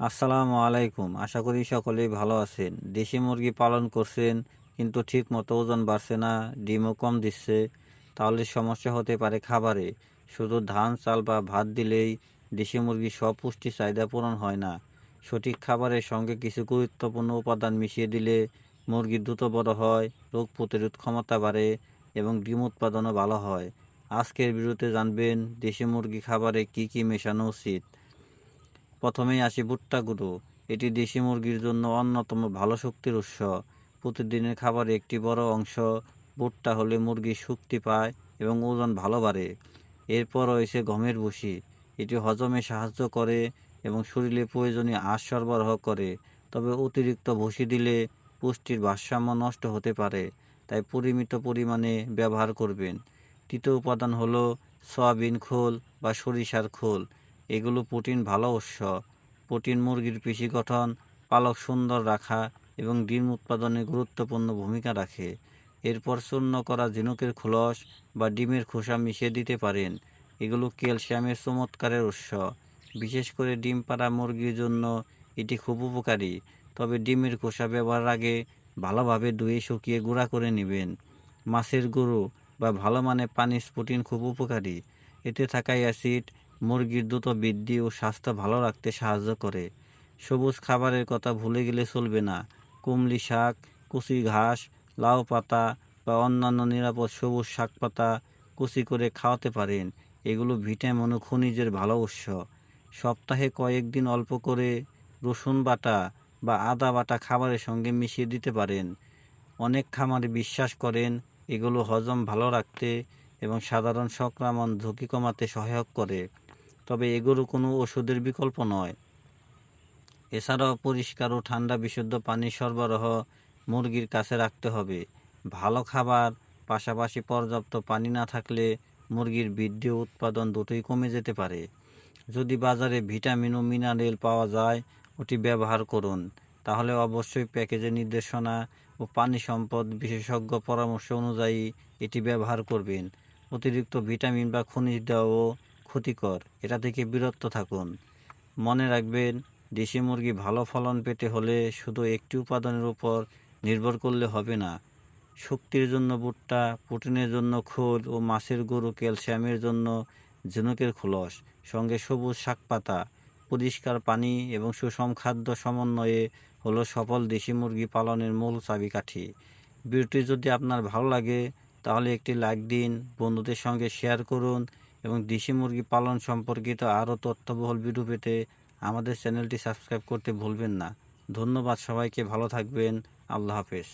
আসসালামু আলাইকুম। আশা করি সকলেই ভালো আছেন। দেশি মুরগি পালন করছেন কিন্তু ঠিক মতো ওজন বাড়ছে না, ডিমও কম দিচ্ছে, তাহলে সমস্যা হতে পারে খাবারে। শুধু ধান চাল বা ভাত দিলেই দেশি মুরগির সব পুষ্টি চাহিদা পূরণ হয় না। সঠিক খাবারের সঙ্গে কিছু গুরুত্বপূর্ণ উপাদান মিশিয়ে দিলে মুরগি দ্রুত বড় হয়, রোগ প্রতিরোধ ক্ষমতা বাড়ে এবং ডিম উৎপাদনও ভালো হয়। আজকের ভিডিওতে জানবেন দেশি মুরগি খাবারে কি কি মেশানো উচিত। প্রথমেই আসি ভুট্টা গুঁড়ো। এটি দেশি মুরগির জন্য অন্যতম ভালো শক্তির উৎস। প্রতিদিনের খাবারে একটি বড় অংশ ভুট্টা হলে মুরগি শক্তি পায় এবং ওজন ভালো বাড়ে। এরপর রয়েছে গমের ভুসি। এটি হজমে সাহায্য করে এবং শরীরে প্রয়োজনীয় আঁশ সরবরাহ করে। তবে অতিরিক্ত ভুসি দিলে পুষ্টির ভারসাম্য নষ্ট হতে পারে, তাই পরিমিত পরিমাণে ব্যবহার করবেন। তৃতীয় উপাদান হলো সয়াবিন খোল বা সরিষার খোল। এগুলো প্রোটিন ভালো উৎস। প্রোটিন মুরগির পেশি গঠন, পালক সুন্দর রাখা এবং ডিম উৎপাদনে গুরুত্বপূর্ণ ভূমিকা রাখে। এরপর চূর্ণ করা ঝিনুকের খোলস বা ডিমের খোসা মিশিয়ে দিতে পারেন। এগুলো ক্যালসিয়ামের চমৎকারের উৎস। বিশেষ করে ডিম পাড়া মুরগির জন্য এটি খুব উপকারী। তবে ডিমের খোসা ব্যবহারের আগে ভালোভাবে ধুয়ে শুকিয়ে গুঁড়া করে নেবেন। মাছের গুঁড়ো বা ভালো মানের পানির প্রোটিন খুব উপকারী। এতে থাকা অ্যাসিড মুরগির দ্রুত বৃদ্ধি ও স্বাস্থ্য ভালো রাখতে সাহায্য করে। সবুজ খাবারের কথা ভুলে গেলে চলবে না। কুমলি শাক, কুচি ঘাস, লাউ পাতা বা অন্যান্য নিরাপদ সবুজ শাক পাতা কুচি করে খাওয়াতে পারেন। এগুলো ভিটামিন ও খনিজের ভালো উৎস। সপ্তাহে কয়েকদিন অল্প করে রসুন বাটা বা আদা বাটা খাবারের সঙ্গে মিশিয়ে দিতে পারেন। অনেক খামারি বিশ্বাস করেন এগুলো হজম ভালো রাখতে এবং সাধারণ সংক্রমণ ঝুঁকি কমাতে সহায়ক করে। তবে এগুলো কোনো ওষুধের বিকল্প নয়। এছাড়াও পরিষ্কার ও ঠান্ডা বিশুদ্ধ পানি সরবরাহ মুরগির কাছে রাখতে হবে। ভালো খাবার পাশাপাশি পর্যাপ্ত পানি না থাকলে মুরগির বৃদ্ধি ও উৎপাদন দুটোই কমে যেতে পারে। যদি বাজারে ভিটামিন ও মিনারেল পাওয়া যায় ওটি ব্যবহার করুন। তাহলে অবশ্যই প্যাকেজের নির্দেশনা ও পানি সম্পদ বিশেষজ্ঞ পরামর্শ অনুযায়ী এটি ব্যবহার করবেন। অতিরিক্ত ভিটামিন বা খনিজ দেওয়াও ক্ষতিকর, এটা থেকে বিরত থাকুন। মনে রাখবেন, দেশি মুরগি ভালো ফলন পেতে হলে শুধু একটি উপাদানের উপর নির্ভর করলে হবে না। শক্তির জন্য ভুট্টা, প্রোটিনের জন্য খোল ও মাছের গুঁড়ো, ক্যালসিয়ামের জন্য ঝিনুকের খোলস, সঙ্গে সবুজ শাকপাতা, পরিষ্কার পানি এবং সুষম খাদ্য সমন্বয়ে হলো সফল দেশি মুরগি পালনের মূল চাবিকাঠি। ভিডিওটি যদি আপনার ভালো লাগে তাহলে একটি লাইক দিন, বন্ধুদের সঙ্গে শেয়ার করুন এবং দেশি মুরগি পালন সম্পর্কিত আরও তথ্যবহুল ভিডিও পেতে আমাদের চ্যানেলটি সাবস্ক্রাইব করতে ভুলবেন না। ধন্যবাদ সবাইকে, ভালো থাকবেন। আল্লাহ হাফেজ।